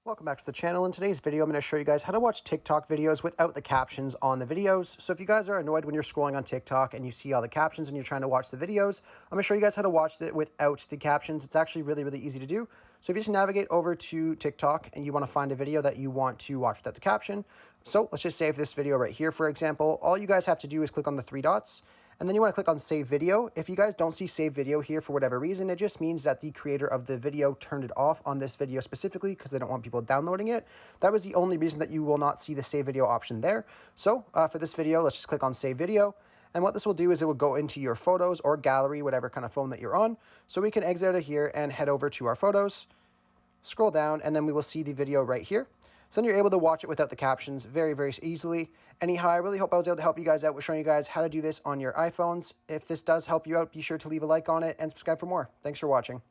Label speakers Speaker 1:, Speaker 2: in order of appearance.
Speaker 1: Welcome back to the channel. In today's video, I'm going to show you guys how to watch TikTok videos without the captions on the videos. So if you guys are annoyed when you're scrolling on TikTok and you see all the captions and you're trying to watch the videos, I'm going to show you guys how to watch it without the captions. It's actually really easy to do. So if you just navigate over to TikTok and you want to find a video that you want to watch without the caption. So let's just save this video right here, for example. All you guys have to do is click on the three dots. And then you want to click on Save Video. If you guys don't see Save Video here for whatever reason, it just means that the creator of the video turned it off on this video specifically because they don't want people downloading it. That was the only reason that you will not see the Save Video option there. So for this video, let's just click on Save Video. And what this will do is it will go into your photos or gallery, whatever kind of phone that you're on. So we can exit out of here and head over to our photos, scroll down, and then we will see the video right here. So then you're able to watch it without the captions very easily. Anyhow, I really hope I was able to help you guys out with showing you guys how to do this on your iPhones. If this does help you out, be sure to leave a like on it and subscribe for more. Thanks for watching.